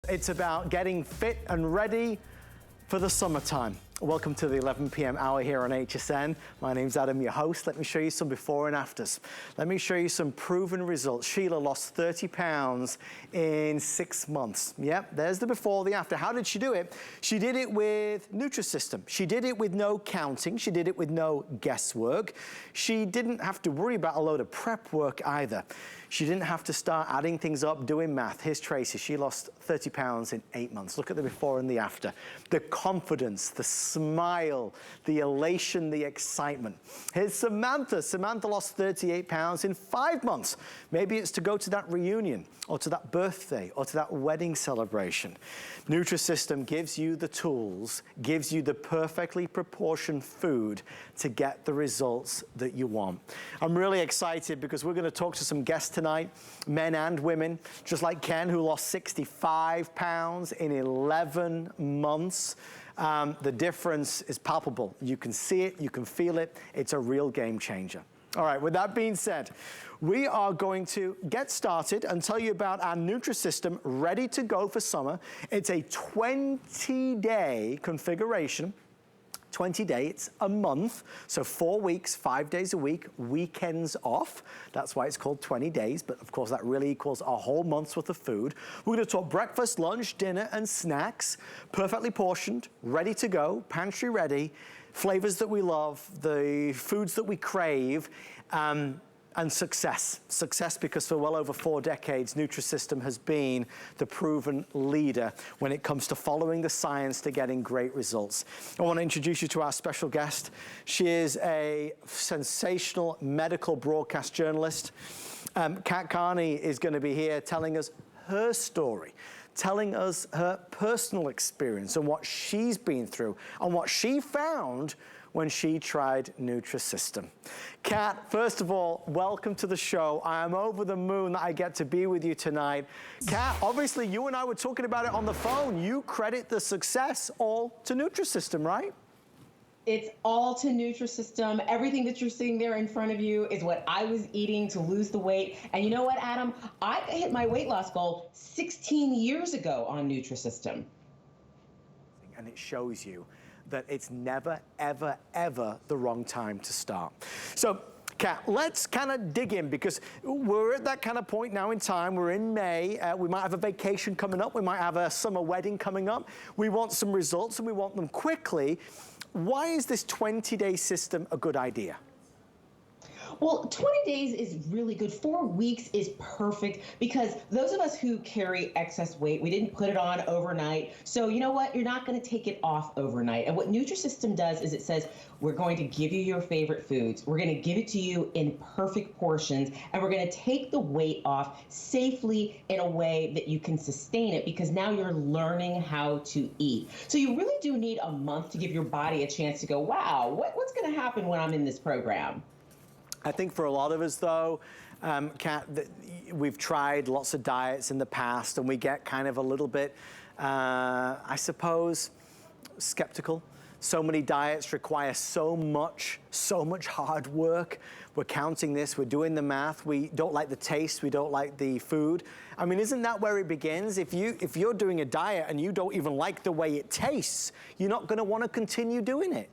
It's about getting fit and ready for the summertime. Welcome to the 11 p.m. hour here on HSN. My name's Adam, your host. Let me show you some before and afters. Let me show you some proven results. Sheila lost 30 pounds in 6 months. Yep, there's the before, the after. How did she do it? She did it with Nutrisystem. She did it with no counting. She did it with no guesswork. She didn't have to worry about a load of prep work either. She didn't have to start adding things up, doing math. Here's Tracy. She lost 30 pounds in 8 months. Look at the before and the after. The confidence, the smile, the elation, the excitement. Here's Samantha. Samantha lost 38 pounds in 5 months. Maybe it's to go to that reunion or to that birthday or to that wedding celebration. Nutrisystem gives you the tools, gives you the perfectly proportioned food to get the results that you want. I'm really excited because we're going to talk to some guests tonight, men and women, just like Ken, who lost 65 pounds in 11 months. The difference is palpable. You can see it, you can feel it. It's a real game changer. All right, with that being said, we are going to get started and tell you about our Nutrisystem ready to go for summer. It's a 20-day configuration. 20-day, it's a month, so 4 weeks, 5 days a week, weekends off. That's why it's called 20 days, but of course that really equals a whole month's worth of food. We're gonna talk breakfast, lunch, dinner, and snacks, perfectly portioned, ready to go, pantry ready, flavors that we love, the foods that we crave, and success. Success because for well over 4 decades, Nutrisystem has been the proven leader when it comes to following the science to getting great results. I want to introduce you to our special guest. She is a sensational medical broadcast journalist. Kat Carney is going to be here telling us her story, telling us her personal experience and what she's been through and what she found when she tried Nutrisystem. Kat, first of all, welcome to the show. I am over the moon that I get to be with you tonight. Kat, obviously you and I were talking about it on the phone. You credit the success all to Nutrisystem, right? It's all to Nutrisystem. Everything that you're seeing there in front of you is what I was eating to lose the weight. And you know what, Adam? I hit my weight loss goal 16 years ago on Nutrisystem. And it shows you that it's never, ever, ever the wrong time to start. So, Kat, let's kind of dig in because we're at that kind of point now in time. We're in May. We might have a vacation coming up. We might have a summer wedding coming up. We want some results and we want them quickly. Why is this 20-day system a good idea? Well, 20 days is really good. 4 weeks is perfect because those of us who carry excess weight, we didn't put it on overnight. So you know what? You're not going to take it off overnight. And what Nutrisystem does is it says, we're going to give you your favorite foods. We're going to give it to you in perfect portions. And we're going to take the weight off safely in a way that you can sustain it because now you're learning how to eat. So you really do need a month to give your body a chance to go, wow, what's going to happen when I'm in this program? I think for a lot of us though, Kat, we've tried lots of diets in the past and we get kind of a little bit, I suppose, skeptical. So many diets require so much hard work. We're counting this, we're doing the math, we don't like the taste, we don't like the food. I mean, isn't that where it begins? If you're doing a diet and you don't even like the way it tastes, you're not gonna wanna continue doing it.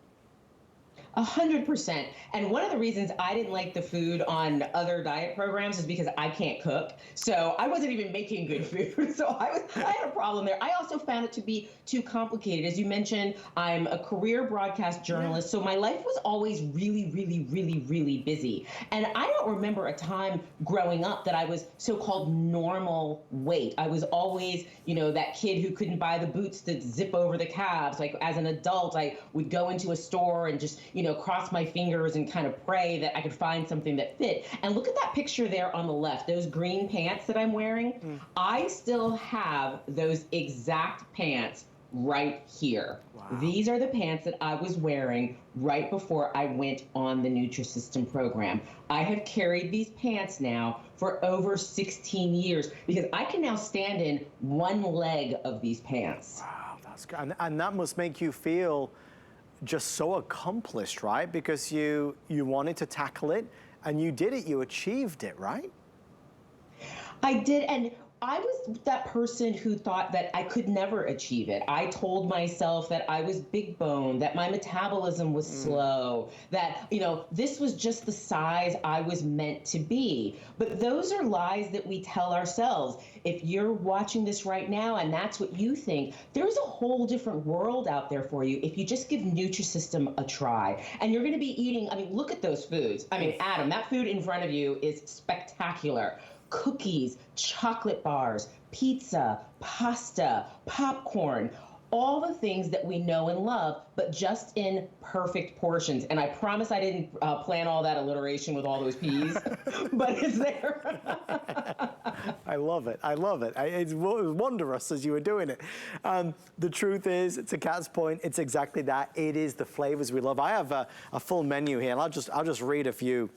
100%. And one of the reasons I didn't like the food on other diet programs is because I can't cook. So I wasn't even making good food. So I had a problem there. I also found it to be too complicated. As you mentioned, I'm a career broadcast journalist. So my life was always really, really, really, really busy. And I don't remember a time growing up that I was so-called normal weight. I was always, you know, that kid who couldn't buy the boots that zip over the calves. Like as an adult, I would go into a store and just, you know, cross my fingers and kind of pray that I could find something that fit. And look at that picture there on the left, those green pants that I'm wearing. I still have those exact pants right here. Wow. These are the pants that I was wearing right before I went on the Nutrisystem program. I have carried these pants now for over 16 years because I can now stand in one leg of these pants. Wow, that's good. And that must make you feel just so accomplished, right? Because you wanted to tackle it and you did it, you achieved it, right? I did, and I was that person who thought that I could never achieve it. I told myself that I was big boned, that my metabolism was slow, that, you know, this was just the size I was meant to be. But those are lies that we tell ourselves. If you're watching this right now and that's what you think, there's a whole different world out there for you if you just give Nutrisystem a try. And you're going to be eating, I mean, look at those foods. I mean, Adam, that food in front of you is spectacular. Cookies, chocolate bars, pizza, pasta, popcorn, all the things that we know and love, but just in perfect portions. And I promise I didn't plan all that alliteration with all those P's, but it's there. I love it. I love it. It was wondrous as you were doing it. The truth is, to Kat's point, it's exactly that. It is the flavors we love. I have a full menu here, and I'll just read a few.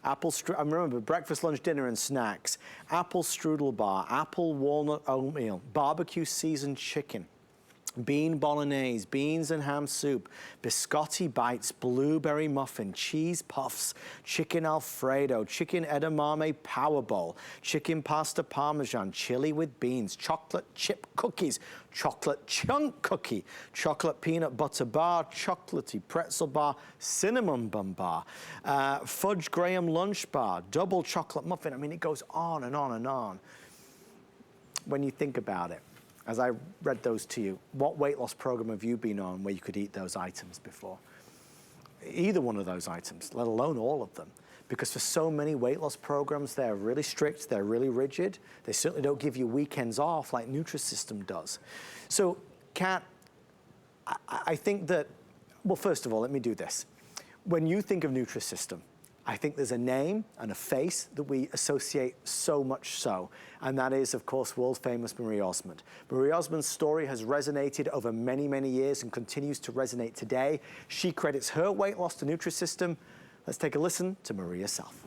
Apple strudel, I remember breakfast, lunch, dinner, and snacks. Apple strudel bar, apple walnut oatmeal, barbecue seasoned chicken, bean bolognese, beans and ham soup, biscotti bites, blueberry muffin, cheese puffs, chicken alfredo, chicken edamame power bowl, chicken pasta parmesan, chili with beans, chocolate chip cookies, chocolate chunk cookie, chocolate peanut butter bar, chocolatey pretzel bar, cinnamon bun bar, fudge graham lunch bar, double chocolate muffin. I mean, it goes on and on and on. When you think about it, as I read those to you, what weight loss program have you been on where you could eat those items before? Either one of those items, let alone all of them. Because for so many weight loss programs, they're really strict, they're really rigid. They certainly don't give you weekends off like Nutrisystem does. So, Kat, I think that, well, first of all, let me do this. When you think of Nutrisystem, I think there's a name and a face that we associate so much so, and that is, of course, world famous Marie Osmond. Marie Osmond's story has resonated over many, many years and continues to resonate today. She credits her weight loss to Nutrisystem. Let's take a listen to Marie herself.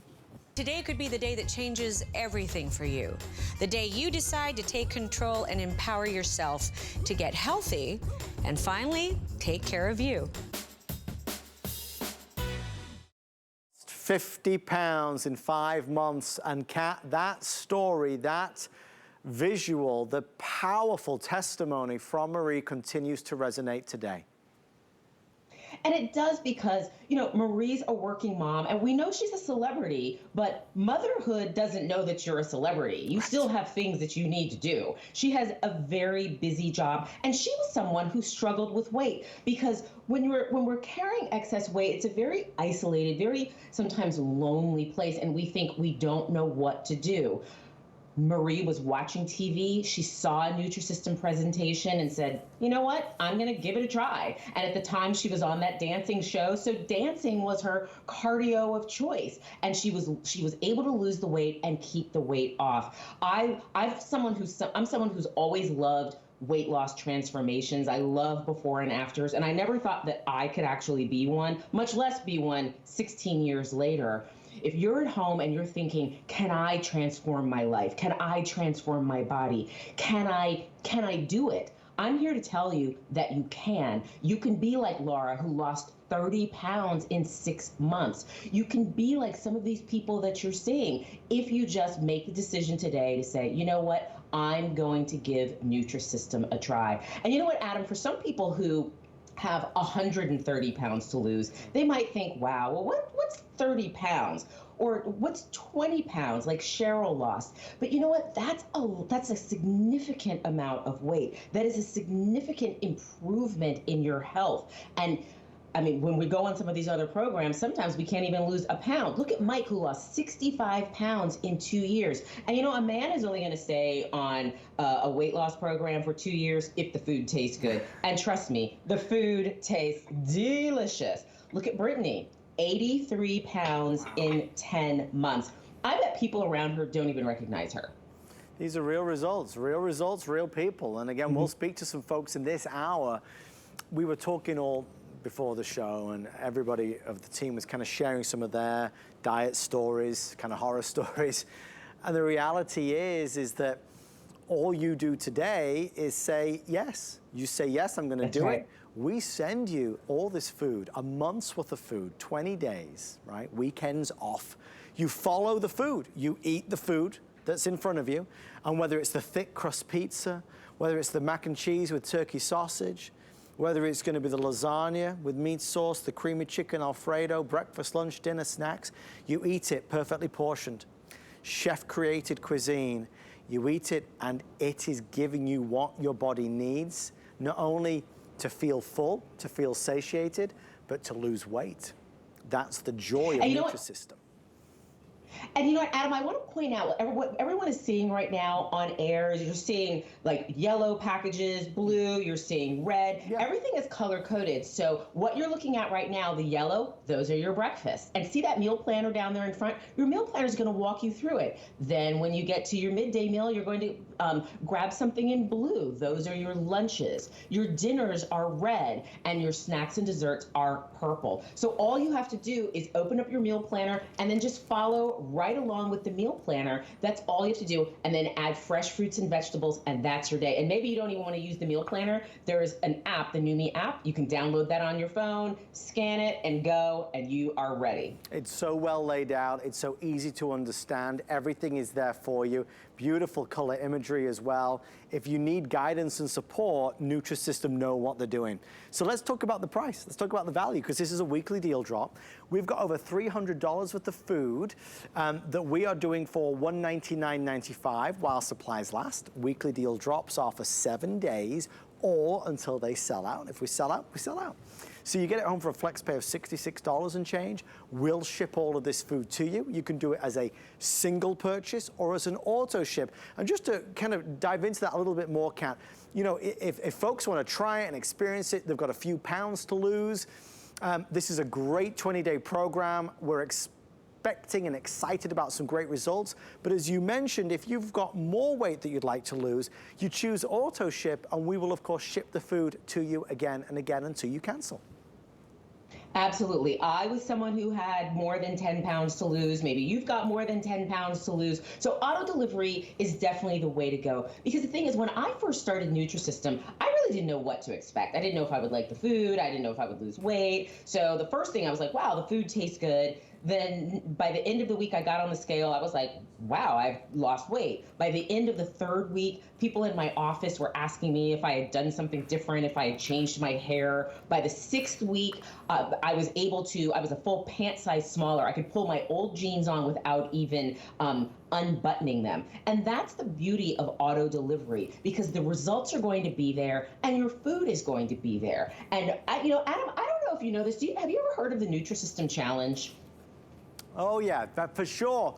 Today could be the day that changes everything for you. The day you decide to take control and empower yourself to get healthy and finally take care of you. 50 pounds in 5 months, and Kat, that story, that visual, the powerful testimony from Marie continues to resonate today. And it does because, you know, Marie's a working mom and we know she's a celebrity, but motherhood doesn't know that you're a celebrity. You still have things that you need to do. She has a very busy job, and she was someone who struggled with weight because when we're carrying excess weight, it's a very isolated, very sometimes lonely place, and we think we don't know what to do. Marie was watching TV. She saw a Nutrisystem presentation and said, you know what, I'm going to give it a try. And at the time she was on that dancing show. So dancing was her cardio of choice. And she was able to lose the weight and keep the weight off. I'm someone who's always loved weight loss transformations. I love before and afters. And I never thought that I could actually be one, much less be one 16 years later. If you're at home and you're thinking, can I transform my life? Can I transform my body? Can I do it? I'm here to tell you that you can. You can be like Laura, who lost 30 pounds in 6 months. You can be like some of these people that you're seeing if you just make the decision today to say, you know what, I'm going to give Nutrisystem a try. And you know what, Adam, for some people who have 130 pounds to lose, they might think, wow, well, what's 30 pounds? Or what's 20 pounds, like Cheryl lost? But you know what? That's a significant amount of weight. That is a significant improvement in your health. And I mean, when we go on some of these other programs, sometimes we can't even lose a pound. Look at Mike, who lost 65 pounds in 2 years. And you know, a man is only going to stay on a weight loss program for 2 years if the food tastes good. And trust me, the food tastes delicious. Look at Brittany, 83 pounds in 10 months. I bet people around her don't even recognize her. These are real results, real people. And again, we'll speak to some folks in this hour. We were talking all before the show, and everybody of the team was kind of sharing some of their diet stories, kind of horror stories. And the reality is that all you do today is say yes. You say, yes, I'm gonna do it. We send you all this food, a month's worth of food, 20 days, right? Weekends off. You follow the food. You eat the food that's in front of you, And whether it's the thick crust pizza, whether it's the mac and cheese with turkey sausage, whether it's going to be the lasagna with meat sauce, the creamy chicken Alfredo, breakfast, lunch, dinner, snacks, you eat it perfectly portioned. Chef-created cuisine. You eat it and it is giving you what your body needs, not only to feel full, to feel satiated, but to lose weight. That's the joy of Nutrisystem. And you know what, Adam, I want to point out what everyone is seeing right now on air is you're seeing like yellow packages, blue, you're seeing red. Yeah. Everything is color coded. So what you're looking at right now, the yellow, those are your breakfasts. And see that meal planner down there in front? Your meal planner is going to walk you through it. Then when you get to your midday meal, you're going to grab something in blue. Those are your lunches. Your dinners are red and your snacks and desserts are purple. So all you have to do is open up your meal planner and then just follow right along with the meal planner. That's all you have to do. And then add fresh fruits and vegetables, and that's your day. And maybe you don't even want to use the meal planner. There is an app, the NuMe app. You can download that on your phone, scan it, and go, and you are ready. It's so well laid out. It's so easy to understand. Everything is there for you. Beautiful color imagery as well. If you need guidance and support, Nutrisystem know what they're doing. So let's talk about the price. Let's talk about the value, because this is a weekly deal drop. We've got over $300 worth of food that we are doing for $199.95 while supplies last. Weekly deal drops are for 7 days or until they sell out. If we sell out, we sell out. So you get it home for a flex pay of $66 and change. We'll ship all of this food to you. You can do it as a single purchase or as an auto ship. And just to kind of dive into that a little bit more, Kat, you know, if folks want to try it and experience it, they've got a few pounds to lose. This is a great 20-day program. We're expecting and excited about some great results. But as you mentioned, if you've got more weight that you'd like to lose, you choose auto ship, and we will, of course, ship the food to you again and again until you cancel. Absolutely. I was someone who had more than 10 pounds to lose. Maybe you've got more than 10 pounds to lose. So auto delivery is definitely the way to go. Because the thing is, when I first started Nutrisystem, I really didn't know what to expect. I didn't know if I would like the food. I didn't know if I would lose weight. So the first thing I was like, wow, the food tastes good. Then by the end of the week, I got on the scale. I was like, wow, I've lost weight. By the end of the third week, people in my office were asking me if I had done something different, if I had changed my hair. By the 6th week, I was a full pant size smaller. I could pull my old jeans on without even unbuttoning them. And that's the beauty of auto delivery, because the results are going to be there and your food is going to be there. And Adam, I don't know if you know this. Have you ever heard of the Nutrisystem Challenge? Oh yeah, for sure.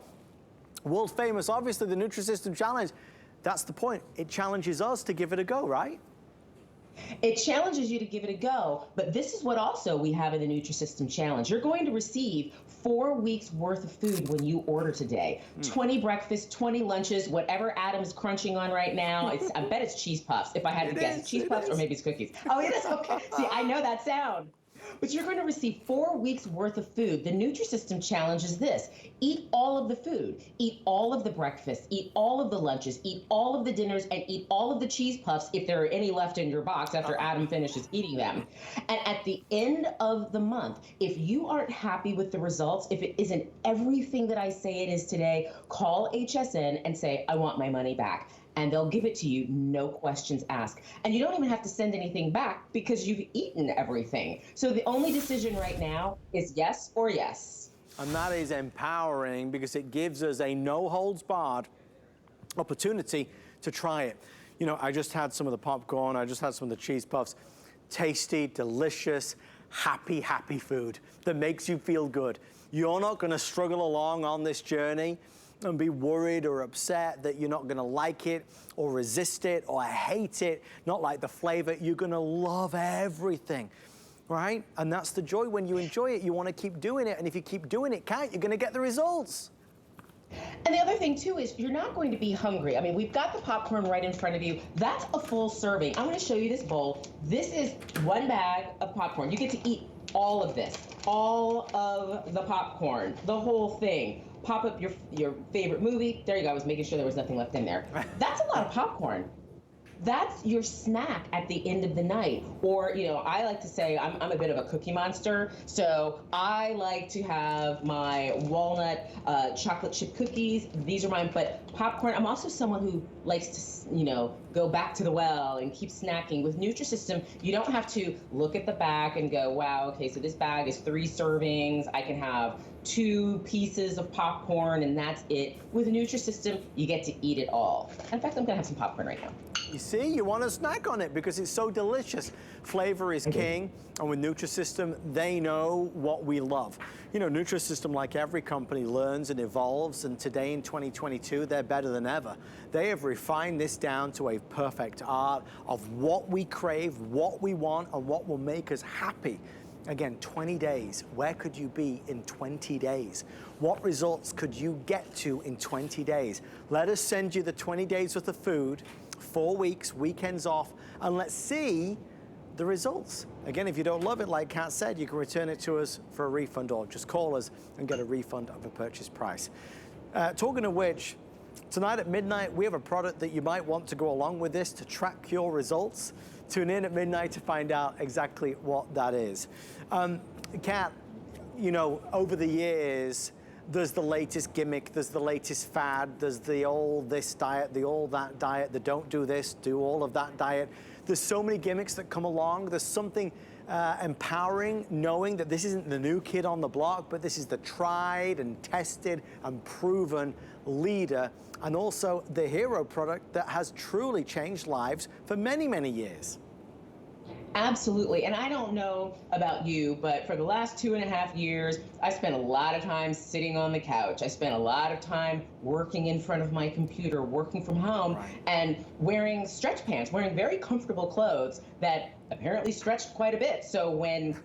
World famous, obviously, the Nutrisystem Challenge. That's the point. It challenges us to give it a go, right? It challenges you to give it a go, but this is what also we have in the Nutrisystem Challenge. You're going to receive 4 weeks worth of food when you order today. 20 breakfasts, 20 lunches, whatever Adam's crunching on right now. I bet it's cheese puffs, if I had to guess. Cheese puffs or maybe it's cookies. Oh, it is? Okay. See, I know that sound. But you're going to receive 4 weeks worth of food. The Nutrisystem Challenge is this: eat all of the food, eat all of the breakfasts, eat all of the lunches, eat all of the dinners, and eat all of the cheese puffs if there are any left in your box after Adam finishes eating them. And at the end of the month, if you aren't happy with the results, if it isn't everything that I say it is today, call HSN and say, I want my money back. And they'll give it to you, no questions asked. And you don't even have to send anything back because you've eaten everything. So the only decision right now is yes or yes. And that is empowering, because it gives us a no-holds-barred opportunity to try it. You know, I just had some of the popcorn, I just had some of the cheese puffs. Tasty, delicious, happy food that makes you feel good. You're not gonna struggle along on this journey and be worried or upset that you're not gonna like it or resist it or hate it, not like the flavor. You're gonna love everything, right? And that's the joy. When you enjoy it, you wanna keep doing it. And if you keep doing it, you're gonna get the results. And the other thing too is you're not going to be hungry. I mean, we've got the popcorn right in front of you. That's a full serving. I'm gonna show you this bowl. This is 1 bag of popcorn. You get to eat all of this, all of the popcorn, the whole thing. Pop up your favorite movie. There you go. I was making sure there was nothing left in there. That's a lot of popcorn. that's your snack at the end of the night. Or, I like to say I'm a bit of a cookie monster. So I like to have my walnut chocolate chip cookies. These are mine. But popcorn, I'm also someone who likes to, go back to the well and keep snacking. With Nutrisystem, you don't have to look at the back and go, wow, okay, so this bag is 3 servings. I can have 2 pieces of popcorn and that's it. With Nutrisystem, you get to eat it all. In fact, I'm gonna have some popcorn right now. You see, you want to snack on it because it's so delicious. Flavor is king, and with Nutrisystem, they know what we love. Nutrisystem, like every company, learns and evolves, and today in 2022, they're better than ever. They have refined this down to a perfect art of what we crave, what we want, and what will make us happy. Again, 20 days. Where could you be in 20 days? What results could you get to in 20 days? Let us send you the 20 days worth of food, 4 weeks, weekends off, and let's see the results. Again, if you don't love it, like Kat said, you can return it to us for a refund or just call us and get a refund of the purchase price. Talking of which, tonight at midnight, we have a product that you might want to go along with this to track your results. Tune in at midnight to find out exactly what that is. Kat, over the years, there's the latest gimmick, there's the latest fad, there's the all this diet, the all that diet, the don't do this, do all of that diet. There's so many gimmicks that come along. There's something empowering knowing that this isn't the new kid on the block, but this is the tried and tested and proven leader, and also the hero product that has truly changed lives for many, many years. Absolutely. And I don't know about you, but for the last 2.5 years, I spent a lot of time sitting on the couch. I spent a lot of time working in front of my computer, working from home, and wearing stretch pants, wearing very comfortable clothes that apparently stretched quite a bit. So when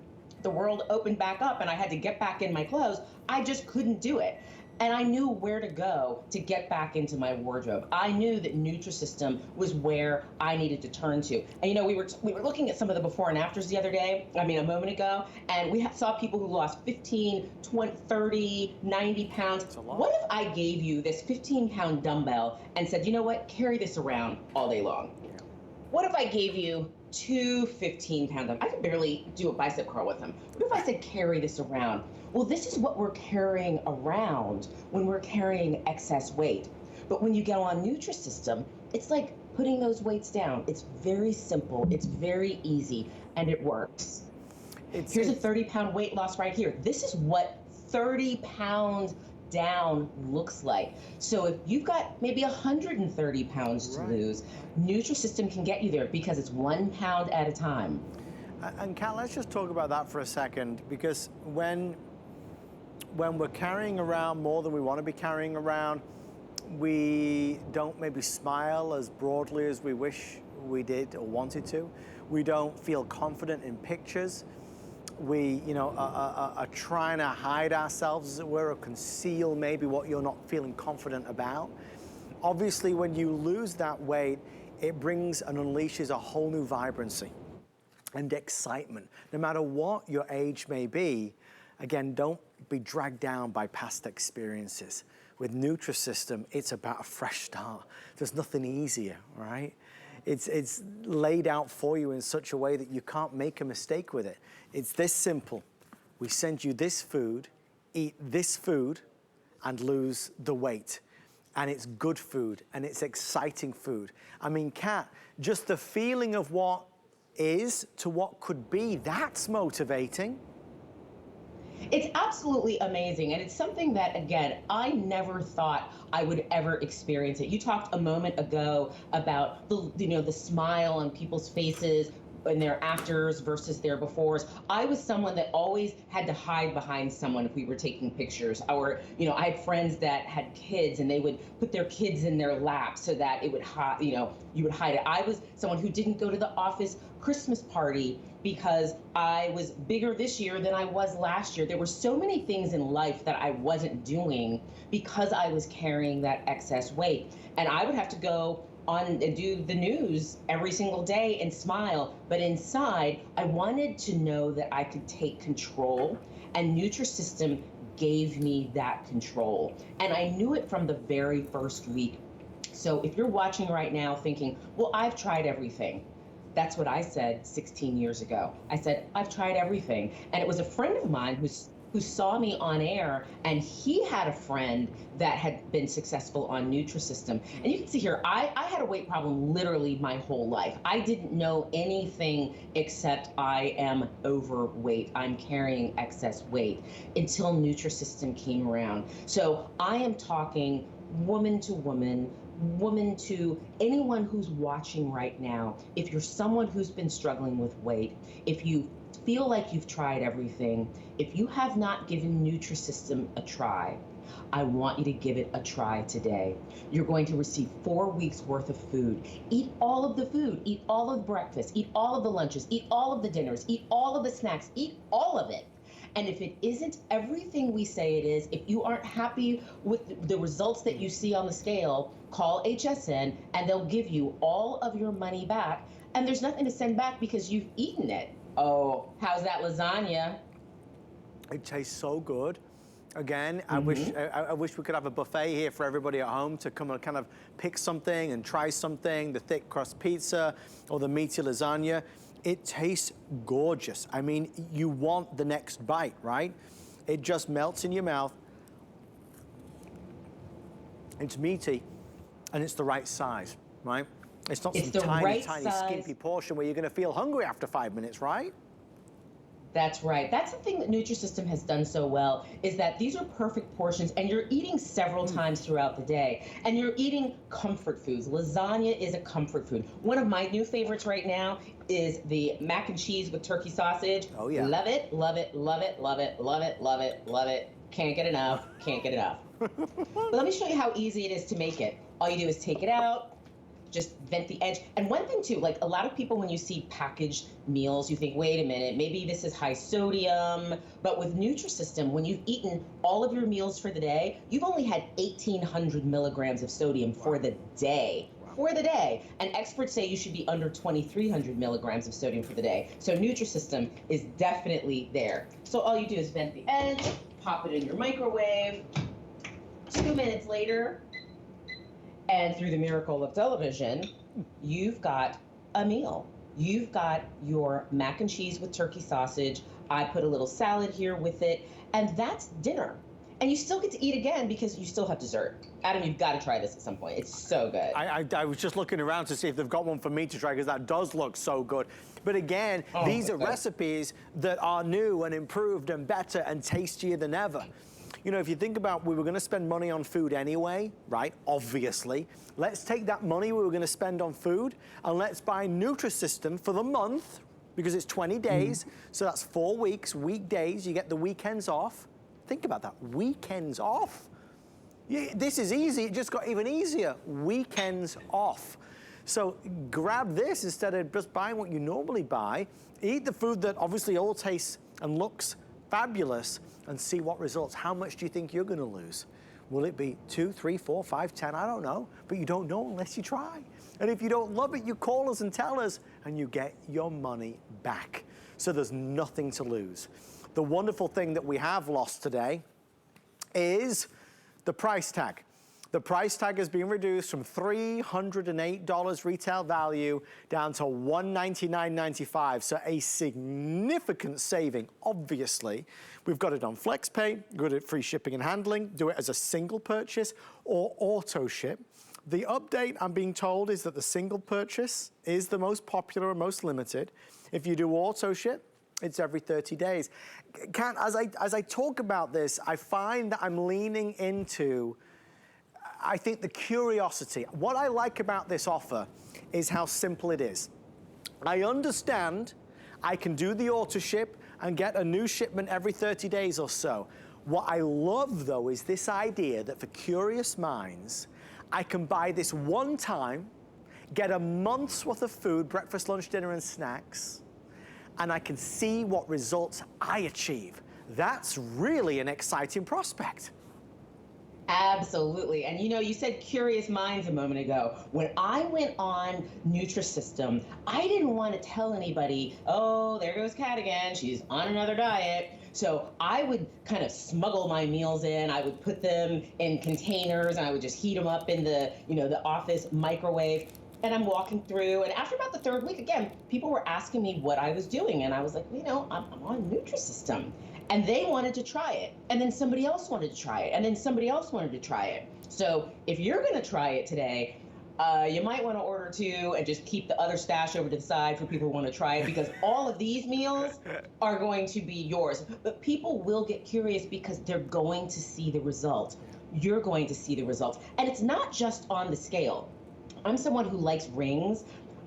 the world opened back up and I had to get back in my clothes, I just couldn't do it. And I knew where to go to get back into my wardrobe. I knew that Nutrisystem was where I needed to turn to. And we were looking at some of the before and afters the other day, a moment ago, and we saw people who lost 15, 20, 30, 90 pounds. What if I gave you this 15-pound dumbbell and said, you know what, carry this around all day long? What if I gave you 2 15-pound dumbbells? I could barely do a bicep curl with them. What if I said carry this around? Well, this is what we're carrying around when we're carrying excess weight. But when you get on Nutrisystem, it's like putting those weights down. It's very simple, it's very easy, and it works. Here's a 30-pound weight loss right here. This is what 30 pounds down looks like. So if you've got maybe 130 pounds to lose, Nutrisystem can get you there because it's 1 pound at a time. And Kat, let's just talk about that for a second, because when we're carrying around more than we want to be carrying around, we don't maybe smile as broadly as we wish we did or wanted to. We don't feel confident in pictures. We, are trying to hide ourselves, as it were, or conceal maybe what you're not feeling confident about. Obviously, when you lose that weight, it brings and unleashes a whole new vibrancy and excitement. No matter what your age may be, again, don't be dragged down by past experiences. With Nutrisystem, it's about a fresh start. There's nothing easier, right? It's laid out for you in such a way that you can't make a mistake with it. It's this simple. We send you this food, eat this food, and lose the weight. And it's good food, and it's exciting food. Kat, just the feeling of what is to what could be, that's motivating. It's absolutely amazing, and it's something that, again, I never thought I would ever experience it. You talked a moment ago about the smile on people's faces and their afters versus their befores. I was someone that always had to hide behind someone if we were taking pictures. Or, I had friends that had kids and they would put their kids in their lap so that it would hide, you would hide it. I was someone who didn't go to the office Christmas party because I was bigger this year than I was last year. There were so many things in life that I wasn't doing because I was carrying that excess weight. And I would have to go on and do the news every single day and smile. But inside, I wanted to know that I could take control, and Nutrisystem gave me that control. And I knew it from the very first week. So if you're watching right now thinking, well, I've tried everything. That's what I said 16 years ago. I said, I've tried everything. And it was a friend of mine who saw me on air, and he had a friend that had been successful on Nutrisystem. And you can see here, I had a weight problem literally my whole life. I didn't know anything except I am overweight. I'm carrying excess weight until Nutrisystem came around. So I am talking woman to woman, woman to anyone who's watching right now. If you're someone who's been struggling with weight, if you feel like you've tried everything, if you have not given Nutrisystem a try, I want you to give it a try today. You're going to receive 4 weeks worth of food. Eat all of the food, eat all of the breakfast, eat all of the lunches, eat all of the dinners, eat all of the snacks, eat all of it. And if it isn't everything we say it is, if you aren't happy with the results that you see on the scale, call HSN and they'll give you all of your money back. And there's nothing to send back because you've eaten it. Oh, how's that lasagna? It tastes so good. Again, I wish we could have a buffet here for everybody at home to come and kind of pick something and try something, the thick crust pizza or the meaty lasagna. It tastes gorgeous. I mean, you want the next bite, right? It just melts in your mouth. It's meaty and it's the right size, right? It's not some tiny, skimpy portion where you're gonna feel hungry after 5 minutes, right? That's right. That's the thing that Nutrisystem has done so well, is that these are perfect portions and you're eating several times throughout the day. And you're eating comfort foods. Lasagna is a comfort food. One of my new favorites right now is the mac and cheese with turkey sausage. Oh yeah. Love it, love it, love it, love it, love it, love it, love it. Can't get enough, can't get enough. But let me show you how easy it is to make it. All you do is take it out, just vent the edge. And one thing too, like a lot of people, when you see packaged meals, you think, wait a minute, maybe this is high sodium. But with Nutrisystem, when you've eaten all of your meals for the day, you've only had 1,800 milligrams of sodium for the day. For the day. And experts say you should be under 2,300 milligrams of sodium for the day. So Nutrisystem is definitely there. So all you do is vent the edge, pop it in your microwave. 2 minutes later, and through the miracle of television, you've got a meal. You've got your mac and cheese with turkey sausage. I put a little salad here with it, and that's dinner. And you still get to eat again because you still have dessert. Adam, you've got to try this at some point. It's so good. I was just looking around to see if they've got one for me to try, because that does look so good. But again, these are recipes that are new and improved and better and tastier than ever. You know, if you think about, we were going to spend money on food anyway, right? Obviously. Let's take that money we were going to spend on food and let's buy Nutrisystem for the month, because it's 20 days. So that's 4 weeks, weekdays. You get the weekends off. Think about that, weekends off. This is easy, it just got even easier. Weekends off. So grab this instead of just buying what you normally buy. Eat the food that obviously all tastes and looks fabulous, and see what results. How much do you think you're gonna lose? Will it be 2, 3, 4, 5, 10? I don't know, but you don't know unless you try. And if you don't love it, you call us and tell us, and you get your money back. So there's nothing to lose. The wonderful thing that we have lost today is the price tag. The price tag has been reduced from $308 retail value down to $199.95, so a significant saving, obviously. We've got it on FlexPay, got it free shipping and handling, do it as a single purchase or auto ship. The update, I'm being told, is that the single purchase is the most popular and most limited. If you do auto ship, it's every 30 days. As I talk about this, I find that I'm leaning into, I think, the curiosity. What I like about this offer is how simple it is. I understand I can do the auto ship and get a new shipment every 30 days or so. What I love, though, is this idea that for curious minds, I can buy this one time, get a month's worth of food, breakfast, lunch, dinner, and snacks, and I can see what results I achieve. That's really an exciting prospect. Absolutely. And you know, you said curious minds a moment ago. When I went on Nutrisystem, I didn't want to tell anybody, oh, there goes Kat again, she's on another diet. So I would kind of smuggle my meals in. I would put them in containers and I would just heat them up in the, the office microwave. And I'm walking through, and after about the third week, again, people were asking me what I was doing. And I was like, I'm on Nutrisystem. And they wanted to try it. And then somebody else wanted to try it. And then somebody else wanted to try it. So if you're going to try it today, you might want to order 2 and just keep the other stash over to the side for people who want to try it, because all of these meals are going to be yours. But people will get curious because they're going to see the results. You're going to see the results. And it's not just on the scale. I'm someone who likes rings.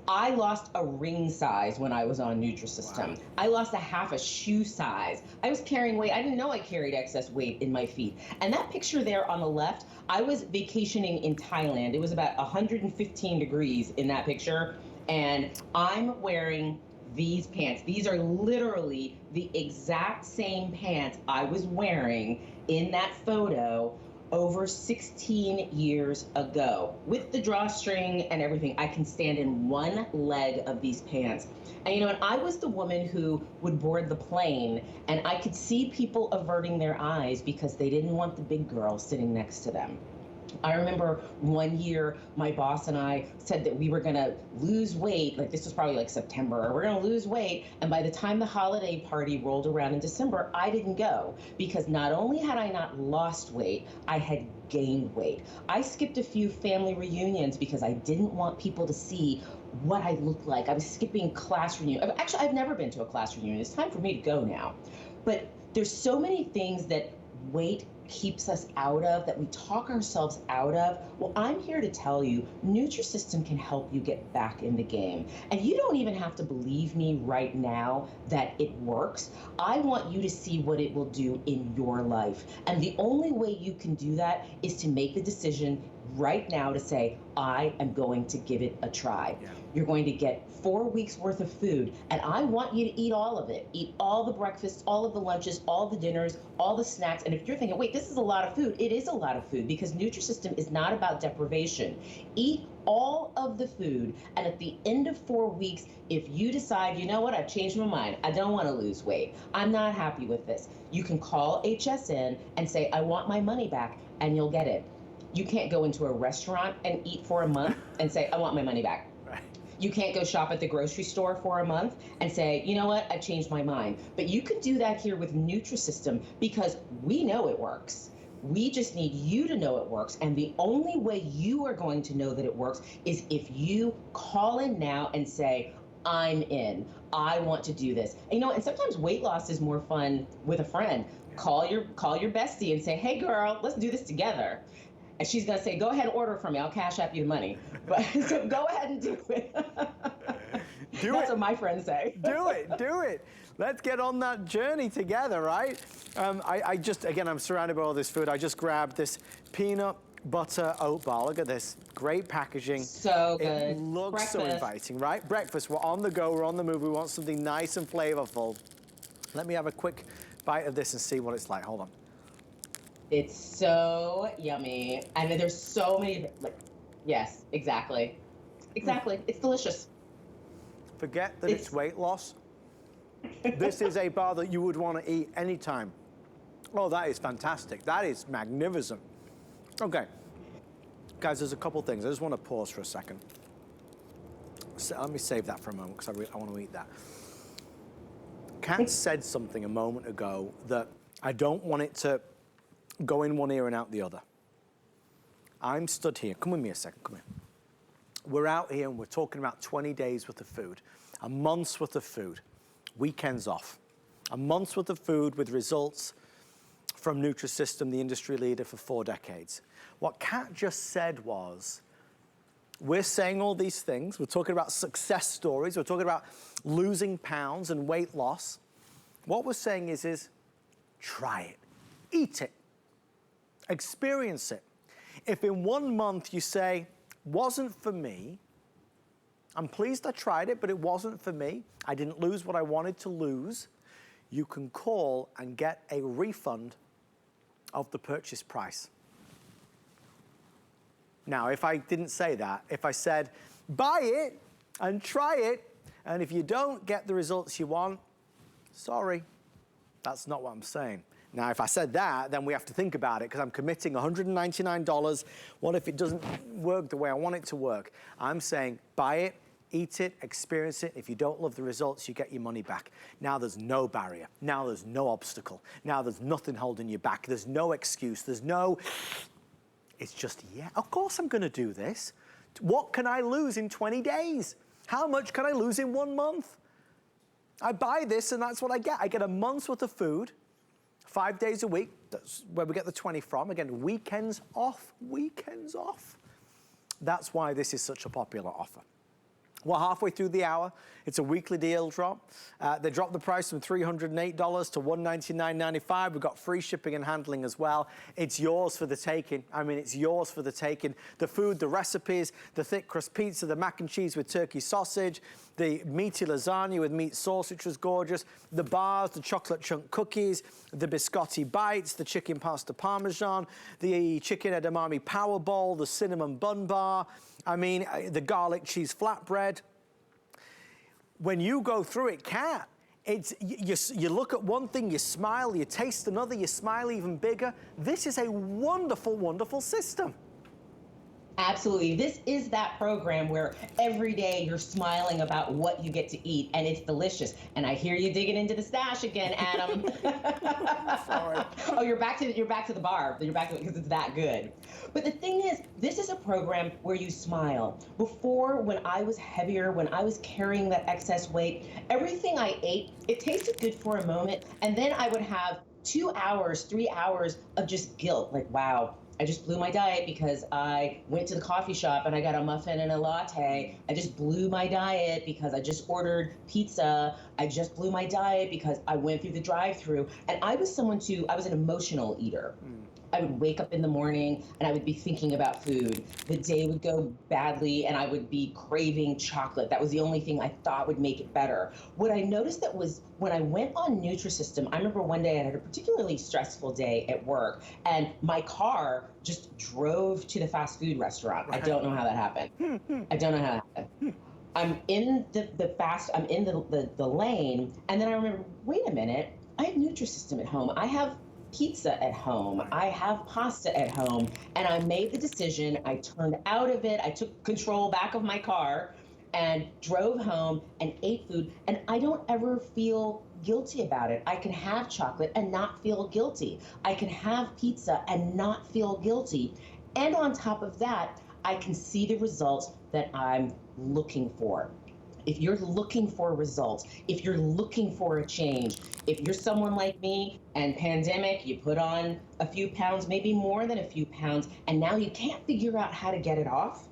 I lost a ring size when I was on Nutrisystem. Wow. I lost a half a shoe size. I was carrying weight. I didn't know I carried excess weight in my feet. And that picture there on the left, I was vacationing in Thailand. It was about 115 degrees in that picture. And I'm wearing these pants. These are literally the exact same pants I was wearing in that photo over 16 years ago. With the drawstring and everything, I can stand in one leg of these pants. And and I was the woman who would board the plane, and I could see people averting their eyes because they didn't want the big girl sitting next to them. I remember one year my boss and I said that we were going to lose weight. Like, this was probably like September. We're going to lose weight. And by the time the holiday party rolled around in December, I didn't go, because not only had I not lost weight, I had gained weight. I skipped a few family reunions because I didn't want people to see what I looked like. I was skipping class reunions. Actually, I've never been to a class reunion. It's time for me to go now. But there's so many things that weight keeps us out of, that we talk ourselves out of. Well, I'm here to tell you, Nutrisystem can help you get back in the game. And you don't even have to believe me right now that it works. I want you to see what it will do in your life. And the only way you can do that is to make the decision right now to say, I am going to give it a try. Yeah. You're going to get 4 weeks worth of food, and I want you to eat all of it. Eat all the breakfasts, all of the lunches, all the dinners, all the snacks. And if you're thinking, wait, this is a lot of food, it is a lot of food, because Nutrisystem is not about deprivation. Eat all of the food, and at the end of 4 weeks, if you decide, you know what, I've changed my mind, I don't want to lose weight, I'm not happy with this, you can call HSN and say, I want my money back, and you'll get it. You can't go into a restaurant and eat for a month and say, I want my money back. Right. You can't go shop at the grocery store for a month and say, you know what, I've changed my mind. But you can do that here with Nutrisystem, because we know it works. We just need you to know it works. And the only way you are going to know that it works is if you call in now and say, I'm in. I want to do this. And, and sometimes weight loss is more fun with a friend. Call your bestie and say, hey girl, let's do this together. And she's going to say, go ahead and order from me. I'll cash app you the money. But so go ahead and do it. That's what my friends say. Do it. Let's get on that journey together, right? I'm surrounded by all this food. I just grabbed this peanut butter oat bar. Look at this. Great packaging. So good. It looks so inviting, right? Breakfast. We're on the go. We're on the move. We want something nice and flavorful. Let me have a quick bite of this and see what it's like. Hold on. It's so yummy. I mean, there's so many, yes, exactly. It's delicious. Forget that it's weight loss. This is a bar that you would want to eat anytime. Oh, that is fantastic. That is magnificent. Okay. Guys, there's a couple things. I just want to pause for a second. So let me save that for a moment, because I want to eat that. Kat said something a moment ago that I don't want it to go in one ear and out the other. I'm stood here. Come with me a second. Come here. We're out here and we're talking about 20 days worth of food, a month's worth of food, weekends off, a month's worth of food with results from Nutrisystem, the industry leader for 4 decades. What Kat just said was, we're saying all these things. We're talking about success stories. We're talking about losing pounds and weight loss. What we're saying is try it, eat it. Experience it. If in 1 month you say, wasn't for me, I'm pleased I tried it, but it wasn't for me, I didn't lose what I wanted to lose, you can call and get a refund of the purchase price. Now, if I didn't say that, if I said, buy it and try it, and if you don't get the results you want, sorry, That's not what I'm saying. Now, if I said that, then we have to think about it, because I'm committing $199. What if it doesn't work the way I want it to work? I'm saying buy it, eat it, experience it. If you don't love the results, you get your money back. Now there's no barrier. Now there's no obstacle. Now there's nothing holding you back. There's no excuse. There's no, it's just, yeah, of course I'm gonna do this. What can I lose in 20 days? How much can I lose in 1 month? I buy this and that's what I get. I get a month's worth of food, 5 days a week. That's where we get the 20 from. Again, weekends off, weekends off. That's why this is such a popular offer. We're halfway through the hour. It's a weekly deal drop. They dropped the price from $308 to $199.95. We've got free shipping and handling as well. It's yours for the taking. I mean, it's yours for the taking. The food, the recipes, the thick crust pizza, the mac and cheese with turkey sausage, the meaty lasagna with meat sauce, which was gorgeous, the bars, the chocolate chunk cookies, the biscotti bites, the chicken pasta parmesan, the chicken edamame power bowl, the cinnamon bun bar, I mean, the garlic cheese flatbread. When you go through it, Kat, it's, you look at one thing, you smile, you taste another, you smile even bigger. This is a wonderful, wonderful system. Absolutely. This is that program where every day you're smiling about what you get to eat, and it's delicious. And I hear you digging into the stash again, Adam. Sorry. Oh, you're back to the bar. You're back to it because it's that good. But the thing is, this is a program where you smile. Before, when I was heavier, when I was carrying that excess weight, everything I ate, it tasted good for a moment, and then I would have 2 hours, 3 hours of just guilt, like, wow, I just blew my diet because I went to the coffee shop and I got a muffin and a latte. I just blew my diet because I just ordered pizza. I just blew my diet because I went through the drive-thru. And I was someone too, I was an emotional eater. I would wake up in the morning and I would be thinking about food. The day would go badly and I would be craving chocolate. That was the only thing I thought would make it better. What I noticed that was when I went on Nutrisystem, I remember one day I had a particularly stressful day at work and my car just drove to the fast food restaurant. I don't know how that happened. I don't know how that happened. I'm in I'm in the lane, and then I remember, wait a minute, I have Nutrisystem at home. I have pizza at home. I have pasta at home. And I made the decision. I turned out of it. I took control back of my car and drove home and ate food. And I don't ever feel guilty about it. I can have chocolate and not feel guilty. I can have pizza and not feel guilty. And on top of that, I can see the results that I'm looking for. If you're looking for results, if you're looking for a change, if you're someone like me and pandemic, you put on a few pounds, maybe more than a few pounds, and now you can't figure out how to get it off,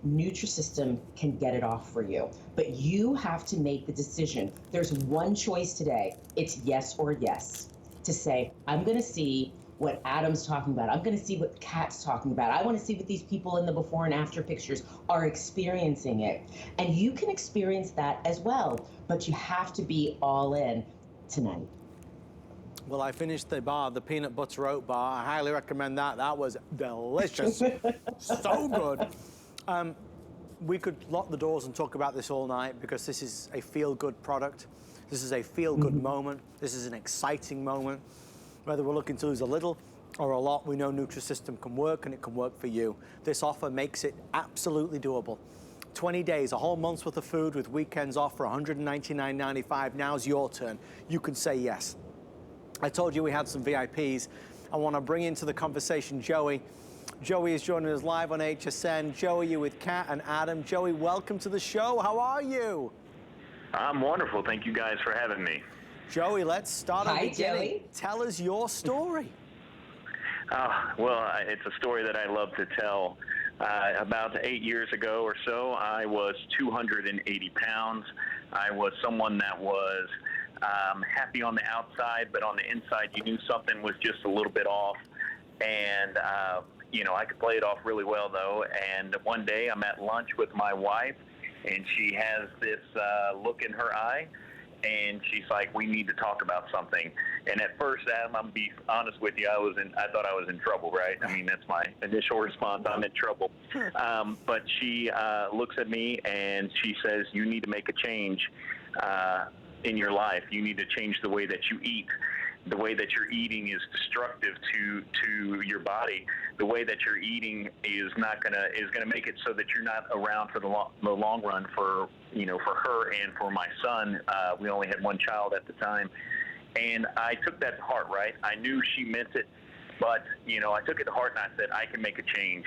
Nutrisystem can get it off for you. But you have to make the decision. There's one choice today. It's yes or yes. To say, I'm going to see what Adam's talking about. I'm going to see what Kat's talking about. I want to see what these people in the before and after pictures are experiencing it. And you can experience that as well, but you have to be all in tonight. Well, I finished the bar, the peanut butter oat bar. I highly recommend that. That was delicious. So good. We could lock the doors and talk about this all night because this is a feel-good product. This is a feel-good moment. This is an exciting moment. Whether we're looking to lose a little or a lot, we know Nutrisystem can work, and it can work for you. This offer makes it absolutely doable. 20 days, a whole month's worth of food with weekends off for $199.95. Now's your turn. You can say yes. I told you we had some VIPs. I want to bring into the conversation Joey. Joey is joining us live on HSN. Joey, you're with Kat and Adam. Joey, welcome to the show. How are you? I'm wonderful. Thank you guys for having me. Joey, let's start at the beginning. Joey. Tell us your story. Well, it's a story that I love to tell. About 8 years ago or so, I was 280 pounds. I was someone that was happy on the outside, but on the inside, you knew something was just a little bit off. And, you know, I could play it off really well, though. And one day I'm at lunch with my wife, and she has this look in her eye. And she's like, we need to talk about something. And at first, Adam, I'm be honest with you, I thought I was in trouble, right? I mean, that's my initial response. I'm in trouble. But she looks at me and she says, you need to make a change in your life. You need to change the way that you eat. the way that you're eating is destructive to your body. The way that you're eating is gonna make it so that you're not around for the long run for her and for my son. We only had one child at the time, and I took that to heart. Right, I knew she meant it, but I took it to heart and I said I can make a change.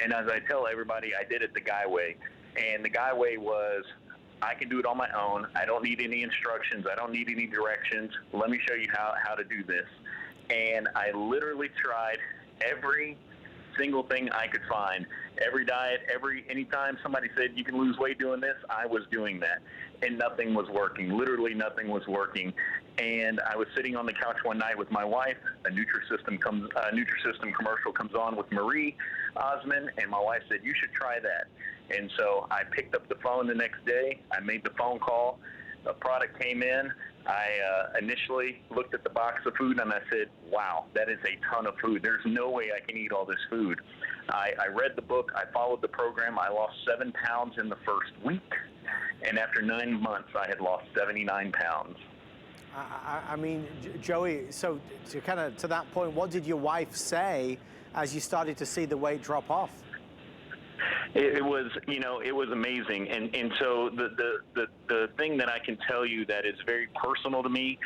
And as I tell everybody, I did it the Guy way, and the Guy way was, I can do it on my own. I don't need any instructions. I don't need any directions. Let me show you how to do this. And I literally tried every single thing I could find. Every diet, anytime somebody said you can lose weight doing this, I was doing that. And nothing was working. Literally nothing was working. And I was sitting on the couch one night with my wife. A Nutrisystem commercial comes on with Marie Osmond, and my wife said, you should try that. And so I picked up the phone the next day. I made the phone call. The product came in. I initially looked at the box of food and I said, wow, that is a ton of food. There's no way I can eat all this food. I read the book. I followed the program. I lost 7 pounds in the first week. And after 9 months, I had lost 79 pounds. I mean, Joey, so to that point, what did your wife say as you started to see the weight drop off? It was amazing, and so the thing that I can tell you that is very personal to me,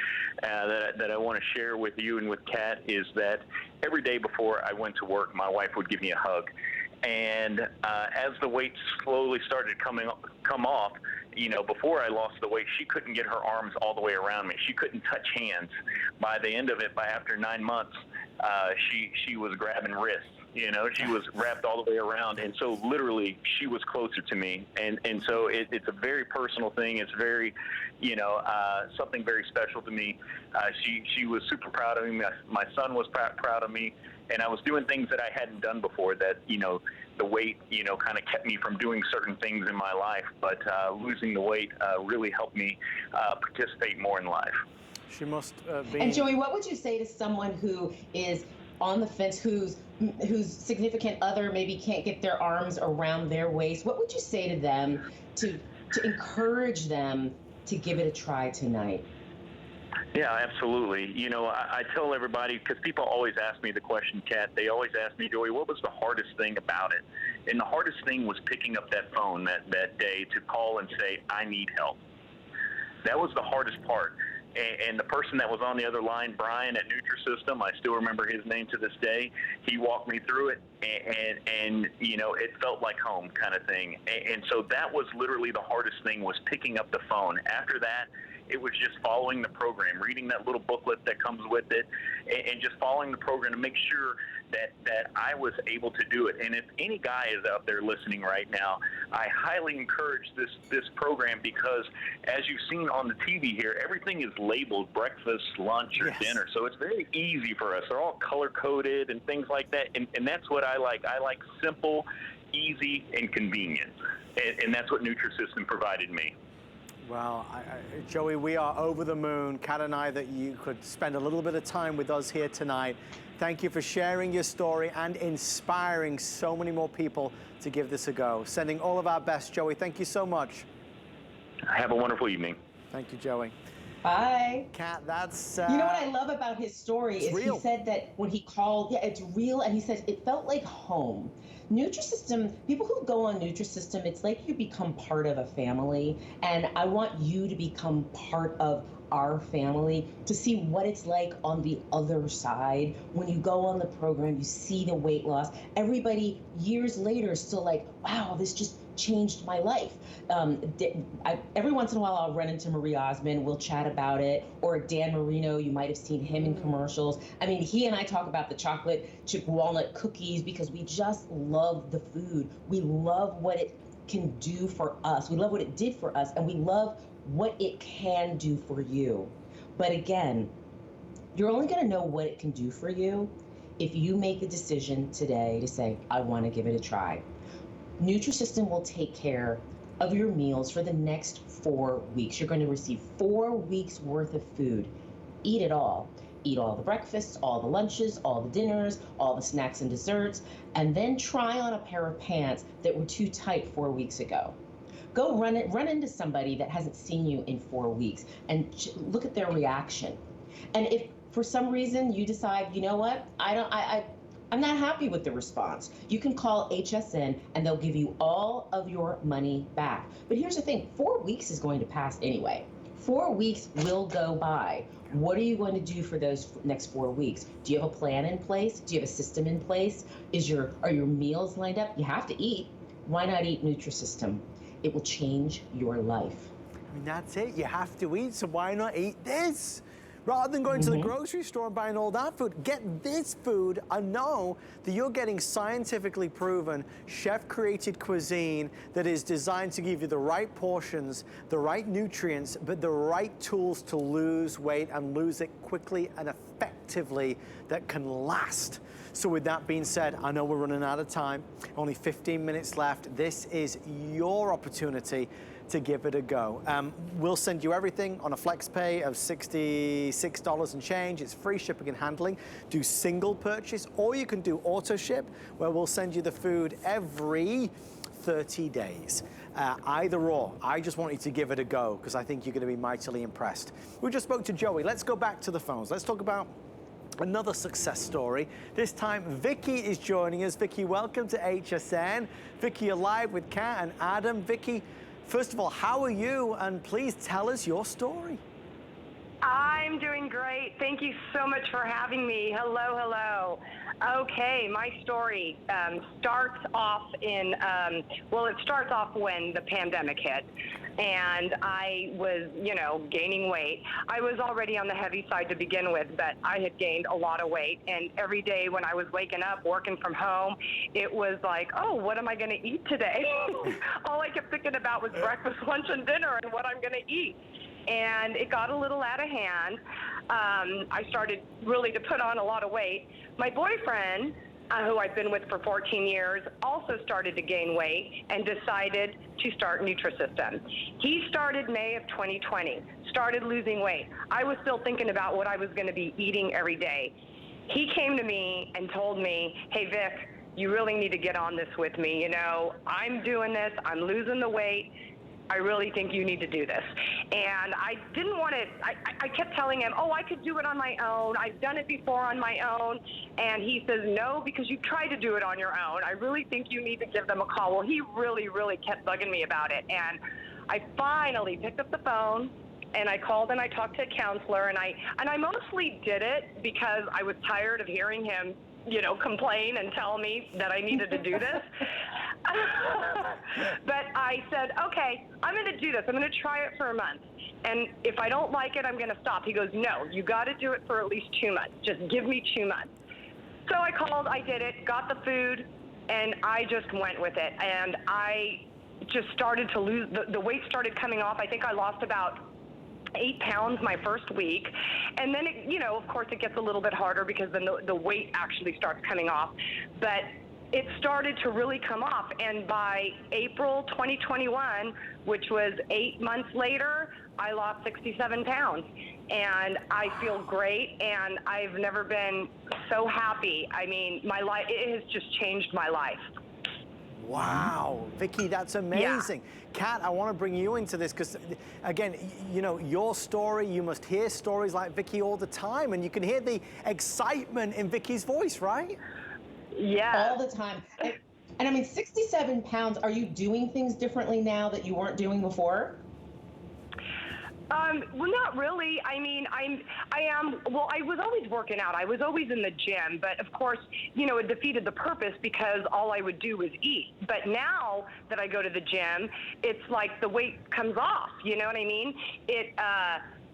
that I want to share with you and with Kat, is that every day before I went to work, my wife would give me a hug, and as the weight slowly started to come off, before I lost the weight, she couldn't get her arms all the way around me. She couldn't touch hands. By the end of it, after 9 months, she was grabbing wrists. She was wrapped all the way around, and so literally she was closer to me, and so it's a very personal thing. It's very, something very special to me. She was super proud of me. My son was proud of me, and I was doing things that I hadn't done before. That the weight kind of kept me from doing certain things in my life, but losing the weight really helped me participate more in life. She must be. And Joey, what would you say to someone who is on the fence, whose significant other maybe can't get their arms around their waist? What would you say to them to encourage them to give it a try tonight? Yeah, absolutely. I tell everybody, because people always ask me the question, Kat, they always ask me, Joey, what was the hardest thing about it? And the hardest thing was picking up that phone that day to call and say, I need help. That was the hardest part. And the person that was on the other line, Brian at Nutrisystem, I still remember his name to this day. He walked me through it, and it felt like home kind of thing. And so that was literally the hardest thing, was picking up the phone. After that, it was just following the program, reading that little booklet that comes with it, and just following the program to make sure that I was able to do it. And if any guy is out there listening right now, I highly encourage this program, because as you've seen on the TV here, everything is labeled breakfast, lunch, or dinner. So it's very easy for us. They're all color-coded and things like that. And that's what I like. I like simple, easy, and convenient. And that's what Nutrisystem provided me. Well, Joey, we are over the moon, Kat and I, that you could spend a little bit of time with us here tonight. Thank you for sharing your story and inspiring so many more people to give this a go. Sending all of our best, Joey. Thank you so much. Have a wonderful evening. Thank you, Joey. Bye. Kat, that's... You know what I love about his story is real. He said that when he called, it's real, and he says it felt like home. Nutrisystem, people who go on Nutrisystem, it's like you become part of a family, and I want you to become part of our family, to see what it's like on the other side. When you go on the program, you see the weight loss. Everybody years later is still like, wow, this just changed my life. Every once in a while I'll run into Marie Osmond, we'll chat about it, or Dan Marino, you might have seen him in commercials. I mean, he and I talk about the chocolate chip walnut cookies because we just love the food. We love what it can do for us. We love what it did for us, and we love what it can do for you. But again, you're only going to know what it can do for you if you make a decision today to say, I want to give it a try. Nutrisystem will take care of your meals for the next 4 weeks. You're going to receive 4 weeks worth of food. Eat it all. Eat all the breakfasts, all the lunches, all the dinners, all the snacks and desserts, and then try on a pair of pants that were too tight 4 weeks ago. Go run into somebody that hasn't seen you in 4 weeks and look at their reaction. And if for some reason you decide, you know what, I'm not happy with the response, you can call HSN and they'll give you all of your money back. But here's the thing, 4 weeks is going to pass anyway. 4 weeks will go by. What are you going to do for those next 4 weeks? Do you have a plan in place? Do you have a system in place? Are your meals lined up? You have to eat. Why not eat Nutrisystem? It will change your life. I mean, that's it. You have to eat, so why not eat this? Rather than going to the grocery store and buying all that food, get this food and know that you're getting scientifically proven, chef-created cuisine that is designed to give you the right portions, the right nutrients, but the right tools to lose weight and lose it quickly and effectively that can last. So with that being said, I know we're running out of time, only 15 minutes left. This is your opportunity to give it a go. We'll send you everything on a flex pay of $66 and change. It's free shipping and handling. Do single purchase, or you can do auto ship, where we'll send you the food every 30 days. Either or, I just want you to give it a go because I think you're going to be mightily impressed. We just spoke to Joey. Let's go back to the phones. Let's talk about another success story. This time, Vicky is joining us. Vicky, welcome to HSN. Vicky, you're live with Kat and Adam. Vicky, first of all, how are you? And please tell us your story. I'm doing great. Thank you so much for having me. Hello, hello. Okay, my story starts off in, well, it starts off when the pandemic hit. And I was, gaining weight. I was already on the heavy side to begin with, but I had gained a lot of weight. And every day when I was waking up, working from home, it was like, oh, what am I going to eat today? All I kept thinking about was breakfast, lunch, and dinner and what I'm going to eat. And it got a little out of hand. I started really to put on a lot of weight. My boyfriend, who I've been with for 14 years, also started to gain weight and decided to start Nutrisystem. He started May of 2020, started losing weight. I was still thinking about what I was going to be eating every day. He came to me and told me, hey, Vic, you really need to get on this with me. I'm doing this. I'm losing the weight. I really think you need to do this. And I didn't want to, I kept telling him, oh, I could do it on my own. I've done it before on my own. And he says, no, because you tried to do it on your own. I really think you need to give them a call. Well, he really, really kept bugging me about it. And I finally picked up the phone and I called and I talked to a counselor, and I mostly did it because I was tired of hearing him complain and tell me that I needed to do this. But I said, okay, I'm going to do this. I'm going to try it for a month. And if I don't like it, I'm going to stop. He goes, no, you got to do it for at least 2 months. Just give me 2 months. So I called, I did it, got the food, and I just went with it. And I just started to lose, the weight started coming off. I think I lost about 8 pounds my first week. And then, of course, it gets a little bit harder because then the weight actually starts coming off. But it started to really come off. And by April 2021, which was 8 months later, I lost 67 pounds. And I feel great, and I've never been so happy. I mean, my life, it has just changed my life. Wow, Vicky, that's amazing. Yeah. Kat, I want to bring you into this because, again, your story, you must hear stories like Vicky all the time, and you can hear the excitement in Vicky's voice, right? Yeah. All the time. And I mean, 67 pounds, are you doing things differently now that you weren't doing before? Well, not really. I mean, well, I was always working out. I was always in the gym, but of course, it defeated the purpose because all I would do was eat. But now that I go to the gym, it's like the weight comes off, you know what I mean?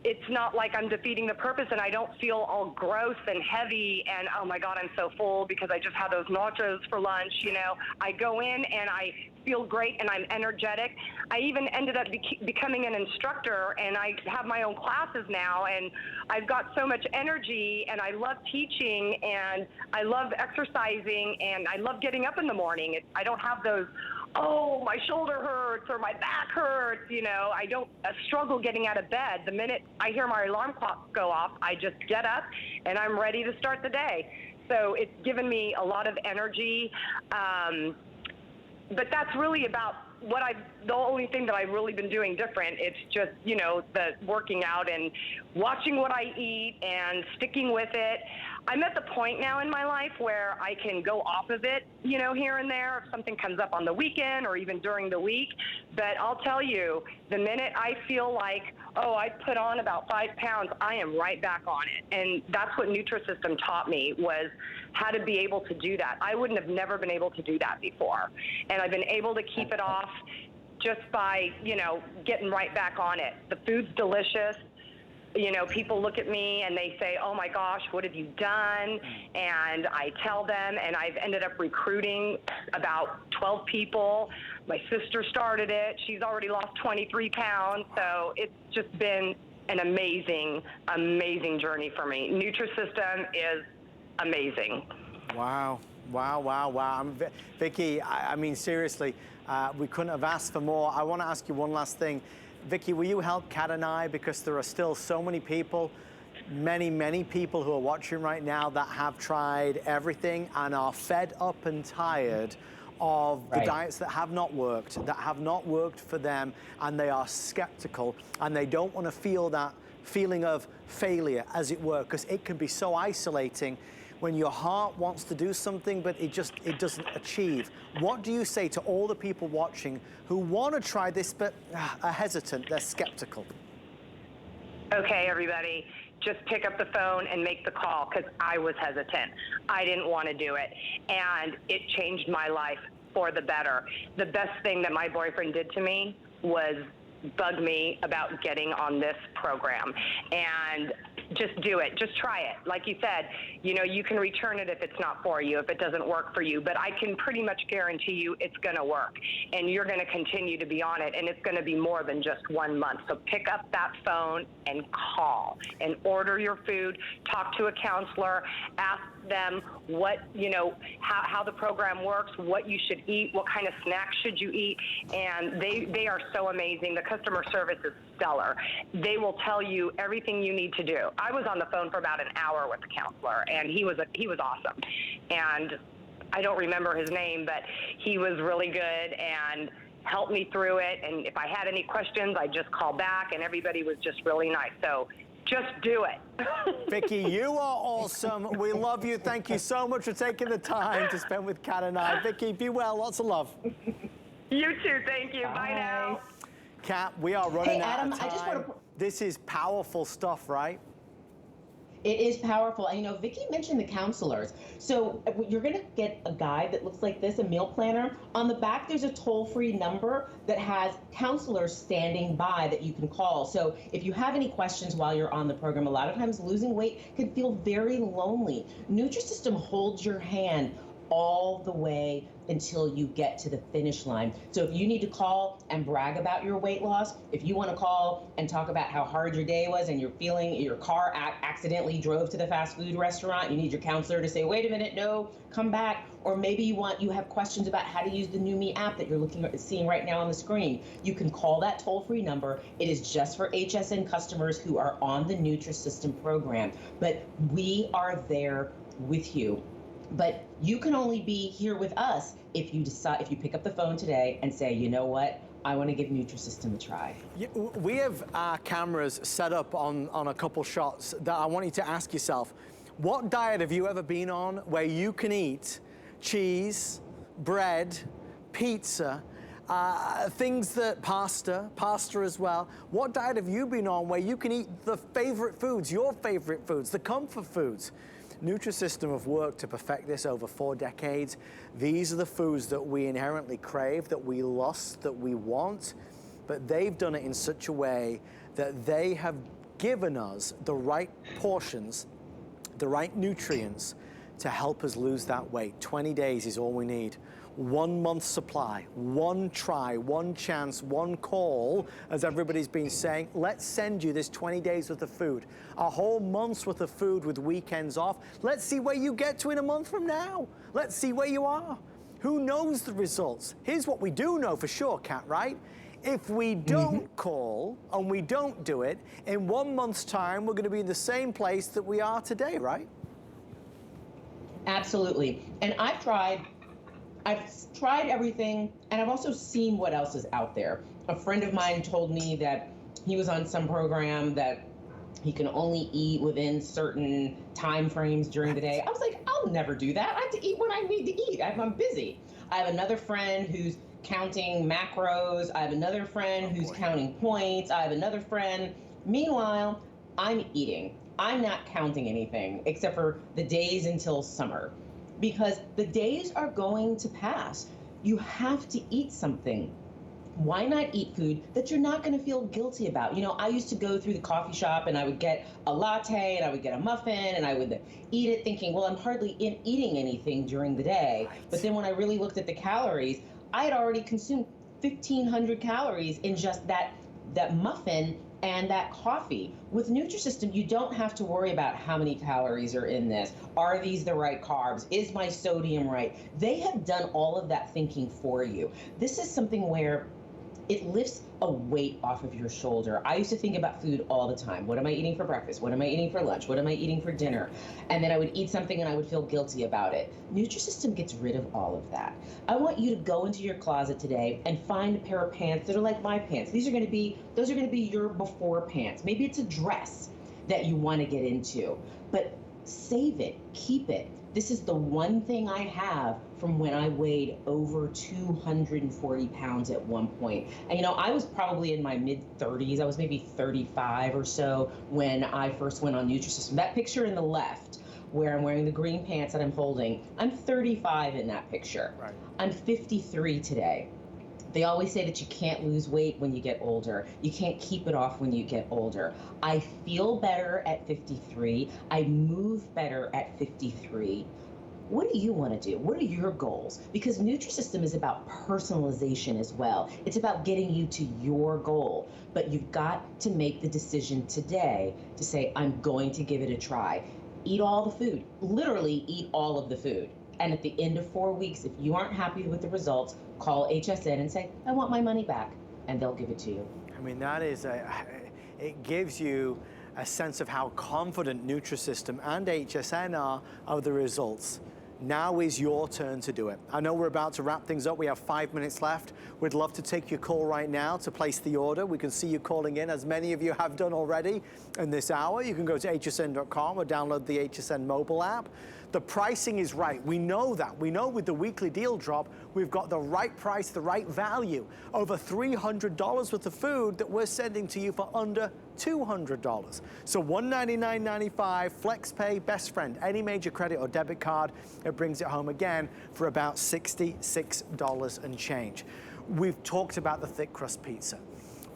It's not like I'm defeating the purpose, and I don't feel all gross and heavy and, oh my God, I'm so full because I just had those nachos for lunch, I go in and I feel great and I'm energetic. I even ended up becoming an instructor, and I have my own classes now, and I've got so much energy, and I love teaching, and I love exercising, and I love getting up in the morning. I don't have those, oh, my shoulder hurts or my back hurts, I don't struggle getting out of bed. The minute I hear my alarm clock go off, I just get up and I'm ready to start the day. So it's given me a lot of energy. But that's really about the only thing that I've really been doing different, it's just, you know, the working out and watching what I eat and sticking with it. I'm at the point now in my life where I can go off of it, you know, here and there if something comes up on the weekend or even during the week. But I'll tell you, the minute I feel like, oh, I put on about 5 pounds, I am right back on it. And that's what Nutrisystem taught me, was how to be able to do that. I wouldn't have never been able to do that before. And I've been able to keep it off just by, you know, getting right back on it. The food's delicious. You know, people look at me and they say, oh my gosh, what have you done? And I tell them, and I've ended up recruiting about 12 people. My sister started it. She's already lost 23 pounds. So it's just been an amazing, amazing journey for me. Nutrisystem is amazing. Wow, wow, wow, wow. Vicki, I mean, seriously, we couldn't have asked for more. I want to ask you one last thing. Vicki, will you help Kat and I, because there are still so many people, many people who are watching right now that have tried everything and are fed up and tired of the diets that have not worked for them, and they are skeptical and they don't want to feel that feeling of failure, as it were, because it can be so isolating when your heart wants to do something, but it doesn't achieve. What do you say to all the people watching who want to try this, but are hesitant, they're skeptical? Okay, everybody, just pick up the phone and make the call, because I was hesitant. I didn't want to do it, and it changed my life for the better. The best thing that my boyfriend did to me was bug me about getting on this program. And just do it. Just try it. Like you said, you know, you can return it if it's not for you, if it doesn't work for you. But I can pretty much guarantee you it's going to work. And you're going to continue to be on it. And it's going to be more than just 1 month. So pick up that phone and call and order your food. Talk to a counselor. Ask them what, you know, how the program works, what you should eat, what kind of snacks should you eat. And they are so amazing. The customer service is stellar. They will tell you everything you need to do. I was on the phone for about an hour with the counselor, and he was awesome. And I don't remember his name, but he was really good and helped me through it. And if I had any questions, I'd just call back, and everybody was just really nice. So just do it. Vicki, you are awesome. We love you. Thank you so much for taking the time to spend with Kat and I. Vicki, be well. Lots of love. You too. Thank you. Bye now. Kat, we are running out Adam, of time. I just want to... This is powerful stuff, right? It is powerful. And, you know, Vicki mentioned the counselors. So you're going to get a guide that looks like this, a meal planner. On the back, there's a toll-free number that has counselors standing by that you can call. So if you have any questions while you're on the program, a lot of times losing weight can feel very lonely. Nutrisystem holds your hand all the way until you get to the finish line. So if you need to call and brag about your weight loss, if you want to call and talk about how hard your day was and you're feeling your car accidentally drove to the fast food restaurant, you need your counselor to say, wait a minute, no, come back. Or maybe you have questions about how to use the New Me app that you're seeing right now on the screen. You can call that toll-free number. It is just for HSN customers who are on the Nutrisystem program. But we are there with you. But you can only be here with us if you pick up the phone today and say, you know what, I want to give Nutrisystem a try. Yeah, we have our cameras set up on a couple shots that I want you to ask yourself, what diet have you ever been on where you can eat cheese, bread, pizza, things that pasta as well? What diet have you been on where you can eat the favorite foods, your favorite foods, the comfort foods? Nutrisystem have worked to perfect this over 4 decades. These are the foods that we inherently crave, that we lust, that we want, but they've done it in such a way that they have given us the right portions, the right nutrients to help us lose that weight. 20 days is all we need. 1 month supply, one try, one chance, one call, as everybody's been saying. Let's send you this 20 days worth of food, a whole month's worth of food with weekends off. Let's see where you get to in a month from now. Let's see where you are. Who knows the results? Here's what we do know for sure, Kat, right? If we don't call and we don't do it, in 1 month's time, we're going to be in the same place that we are today, right? Absolutely. And I've tried I've tried everything, and I've also seen what else is out there. A friend of mine told me that he was on some program that he can only eat within certain time frames during the day. I was like, I'll never do that. I have to eat when I need to eat. I'm busy. I have another friend who's counting macros. I have another friend who's counting points. I have another friend. Meanwhile, I'm eating. I'm not counting anything except for the days until summer, because the days are going to pass. You have to eat something. Why not eat food that you're not going to feel guilty about? You know, I used to go through the coffee shop and I would get a latte and I would get a muffin and I would eat it thinking, well, I'm hardly eating anything during the day. Right. But then when I really looked at the calories, I had already consumed 1,500 calories in just that muffin and that coffee. With Nutrisystem, you don't have to worry about how many calories are in this. Are these the right carbs? Is my sodium right? They have done all of that thinking for you. This is something where it lifts a weight off of your shoulder. I used to think about food all the time. What am I eating for breakfast? What am I eating for lunch? What am I eating for dinner? And then I would eat something and I would feel guilty about it. Nutrisystem gets rid of all of that. I want you to go into your closet today and find a pair of pants that are like my pants. Those are going to be your before pants. Maybe it's a dress that you want to get into, but save it, keep it. This is the one thing I have from when I weighed over 240 pounds at one point. And you know, I was probably in my mid-30s. I was maybe 35 or so when I first went on Nutrisystem. That picture in the left, where I'm wearing the green pants that I'm holding, I'm 35 in that picture. Right. I'm 53 today. They always say that you can't lose weight when you get older. You can't keep it off when you get older. I feel better at 53. I move better at 53. What do you want to do? What are your goals? Because Nutrisystem is about personalization as well. It's about getting you to your goal. But you've got to make the decision today to say, I'm going to give it a try. Eat all the food. Literally eat all of the food. And at the end of 4 weeks, if you aren't happy with the results, call HSN and say, I want my money back, and they'll give it to you. I mean, that is it gives you a sense of how confident Nutrisystem and HSN are of the results. Now is your turn to do it. I know we're about to wrap things up. We have 5 minutes left. We'd love to take your call right now to place the order. We can see you calling in, as many of you have done already in this hour. You can go to hsn.com or download the HSN mobile app. The pricing is right. We know that. We know with the weekly deal drop, we've got the right price, the right value. Over $300 worth of food that we're sending to you for under $200. So $199.95, FlexPay, Best Friend, any major credit or debit card. It brings it home again for about $66 and change. We've talked about the thick crust pizza.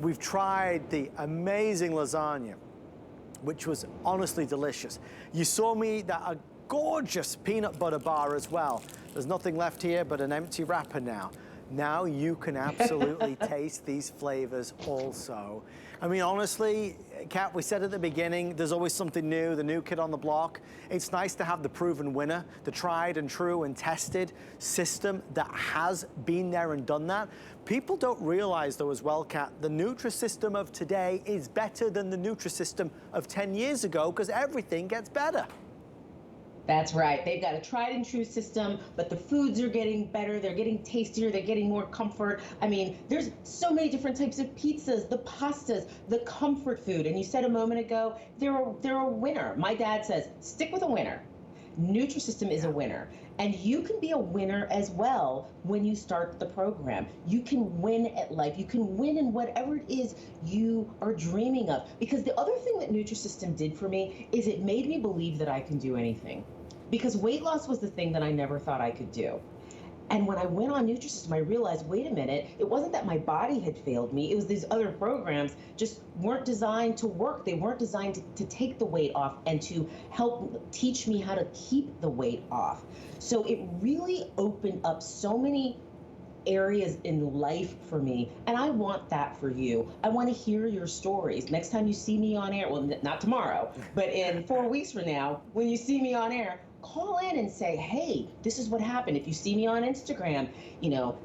We've tried the amazing lasagna, which was honestly delicious. You saw me a gorgeous peanut butter bar as well. There's nothing left here but an empty wrapper now. Now you can absolutely taste these flavors also. I mean, honestly, Kat, we said at the beginning, there's always something new, the new kid on the block. It's nice to have the proven winner, the tried and true and tested system that has been there and done that. People don't realize, though, as well, Kat, the Nutrisystem of today is better than the Nutrisystem of 10 years ago because everything gets better. That's right. They've got a tried and true system, but the foods are getting better. They're getting tastier. They're getting more comfort. I mean, there's so many different types of pizzas, the pastas, the comfort food. And you said a moment ago, they're a winner. My dad says, stick with a winner. Nutrisystem is a winner. And you can be a winner as well when you start the program. You can win at life. You can win in whatever it is you are dreaming of. Because the other thing that Nutrisystem did for me is it made me believe that I can do anything. Because weight loss was the thing that I never thought I could do. And when I went on Nutrisystem, I realized, wait a minute, it wasn't that my body had failed me. It was these other programs just weren't designed to work. They weren't designed to take the weight off and to help teach me how to keep the weight off. So it really opened up so many areas in life for me, and I want that for you. I want to hear your stories. Next time you see me on air, well, not tomorrow, but in 4 weeks from now, when you see me on air, call in and say, hey, this is what happened. If you see me on Instagram,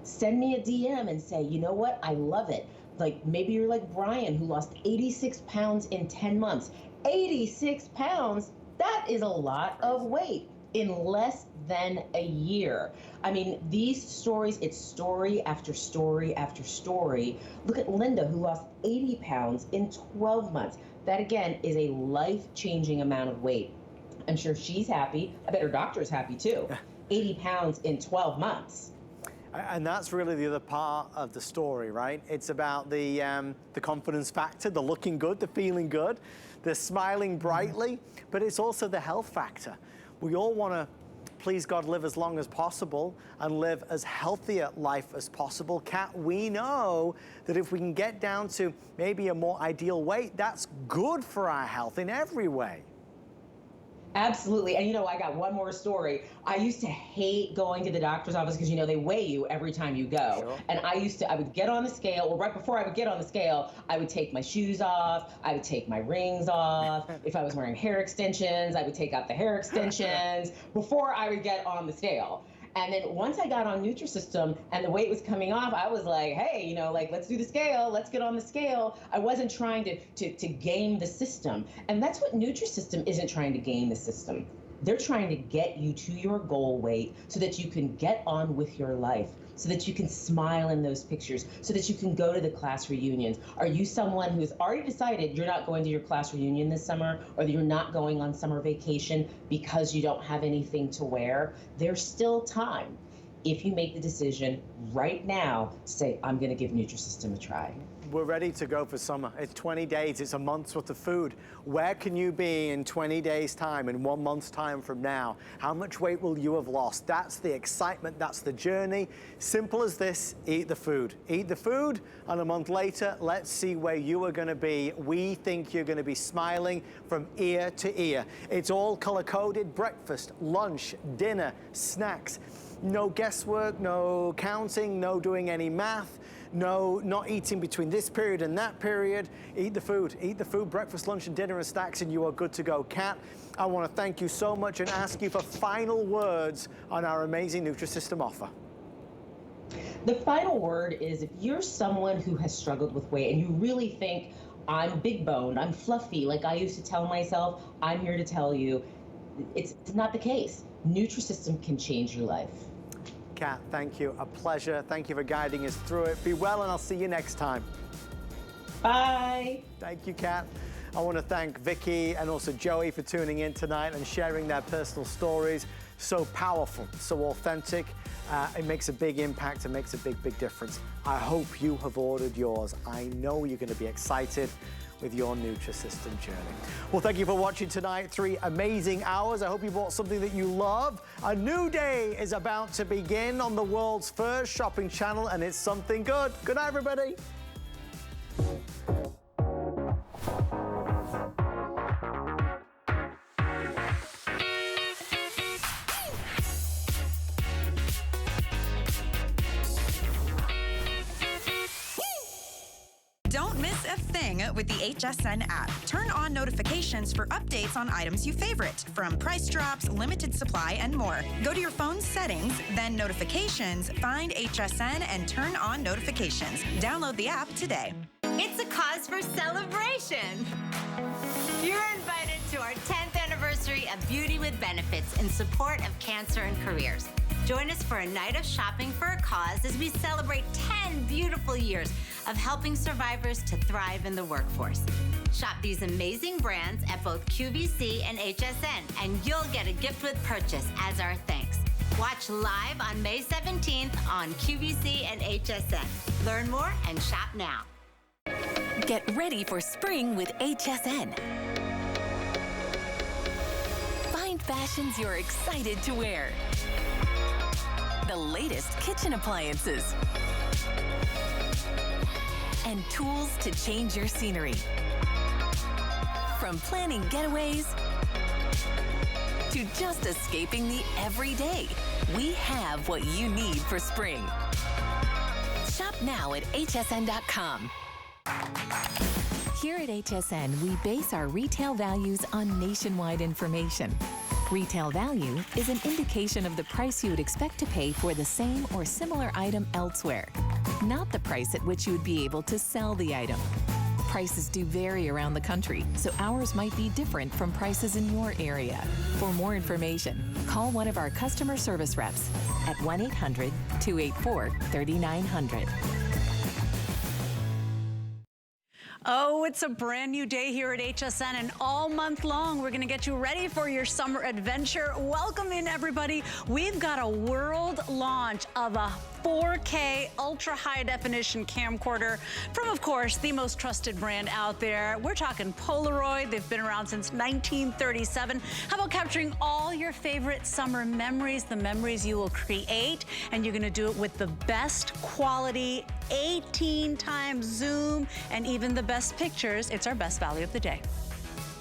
send me a DM and say, you know what, I love it. Like maybe you're like Brian, who lost 86 pounds in 10 months. 86 pounds, that is a lot of weight. in less than a year. I mean, these stories, it's story after story after story. Look at Linda, who lost 80 pounds in 12 months. That, again, is a life-changing amount of weight. I'm sure she's happy. I bet her doctor's happy, too. 80 pounds in 12 months. And that's really the other part of the story, right? It's about the confidence factor, the looking good, the feeling good, the smiling brightly, but it's also the health factor. We all want to, please God, live as long as possible and live as healthy a life as possible. Kat, we know that if we can get down to maybe a more ideal weight, that's good for our health in every way. Absolutely. And I got one more story. I used to hate going to the doctor's office because, they weigh you every time you go. Sure. And I would get on the scale. Well, right before I would get on the scale, I would take my shoes off. I would take my rings off. If I was wearing hair extensions, I would take out the hair extensions before I would get on the scale. And then once I got on Nutrisystem and the weight was coming off, I was like, hey, let's do the scale. Let's get on the scale. I wasn't trying to game the system. And that's what Nutrisystem isn't trying to game the system. They're trying to get you to your goal weight so that you can get on with your life, so that you can smile in those pictures, so that you can go to the class reunions. Are you someone who's already decided you're not going to your class reunion this summer, or that you're not going on summer vacation because you don't have anything to wear? There's still time. If you make the decision right now to say, I'm going to give Nutrisystem a try. We're ready to go for summer. It's 20 days, it's a month's worth of food. Where can you be in 20 days' time, in 1 month's time from now? How much weight will you have lost? That's the excitement, that's the journey. Simple as this, eat the food. Eat the food, and a month later, let's see where you are gonna be. We think you're gonna be smiling from ear to ear. It's all color-coded: breakfast, lunch, dinner, snacks. No guesswork, no counting, no doing any math. No, not eating between this period and that period. Eat the food, breakfast, lunch, and dinner and snacks, and you are good to go. Kat, I want to thank you so much and ask you for final words on our amazing Nutrisystem offer. The final word is, if you're someone who has struggled with weight and you really think, I'm big boned, I'm fluffy, like I used to tell myself, I'm here to tell you, it's not the case. Nutrisystem can change your life. Kat, thank you. A pleasure. Thank you for guiding us through it. Be well, and I'll see you next time. Bye. Thank you, Kat. I want to thank Vicky and also Joey for tuning in tonight and sharing their personal stories. So powerful, so authentic. It makes a big impact. It makes a big, big difference. I hope you have ordered yours. I know you're going to be excited with your Nutrisystem journey. Well, thank you for watching tonight. 3 amazing hours. I hope you bought something that you love. A new day is about to begin on the world's first shopping channel, and it's something good. Good night, everybody. Don't miss a thing with the HSN app. Turn on notifications for updates on items you favorite, from price drops, limited supply, and more. Go to your phone's settings, then notifications, find HSN, and turn on notifications. Download the app today. It's a cause for celebration. You're invited to our 10th anniversary of Beauty with Benefits in support of cancer and careers. Join us for a night of shopping for a cause as we celebrate 10 beautiful years of helping survivors to thrive in the workforce. Shop these amazing brands at both QVC and HSN, and you'll get a gift with purchase as our thanks. Watch live on May 17th on QVC and HSN. Learn more and shop now. Get ready for spring with HSN. Find fashions you're excited to wear. The latest kitchen appliances. And tools to change your scenery. From planning getaways to just escaping the everyday, we have what you need for spring. Shop now at hsn.com. Here at HSN, we base our retail values on nationwide information. Retail value is an indication of the price you would expect to pay for the same or similar item elsewhere, not the price at which you would be able to sell the item. Prices do vary around the country, so ours might be different from prices in your area. For more information, call one of our customer service reps at 1-800-284-3900. Oh, it's a brand new day here at HSN, and all month long, we're going to get you ready for your summer adventure. Welcome in, everybody. We've got a world launch of a 4K ultra high definition camcorder from, of course, the most trusted brand out there. We're talking Polaroid. They've been around since 1937. How about capturing all your favorite summer memories, the memories you will create, and you're going to do it with the best quality, 18 times zoom, and even the best pictures. It's our best value of the day.